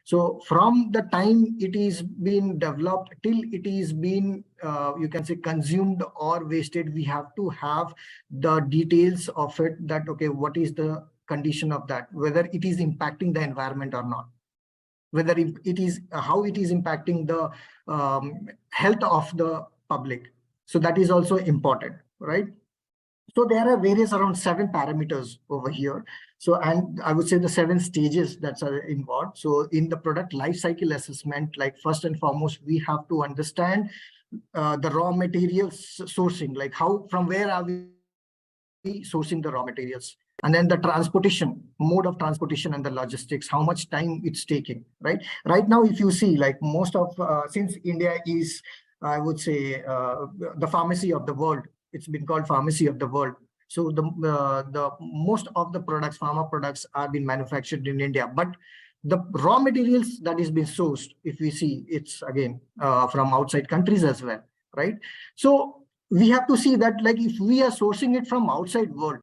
So from the time it is been developed till it is been, you can say, consumed or wasted, we have to have the details of it, that, okay, what is the condition of that, whether it is impacting the environment or not, whether it is, how it is impacting the health of the public. So that is also important, right? So there are various around 7 parameters over here. So, and I would say the 7 stages that are involved. So in the product life cycle assessment, like first and foremost, we have to understand the raw materials sourcing, like how, from where are we sourcing the raw materials, and then the transportation, mode of transportation, and the logistics, how much time it's taking, right? Right now, if you see, like most of, since India is, I would say, the pharmacy of the world, it's been called pharmacy of the world. So the most of the products, pharma products, are being manufactured in India, but the raw materials that is being sourced, if we see, it's again from outside countries as well, right? So we have to see that, like, if we are sourcing it from outside world,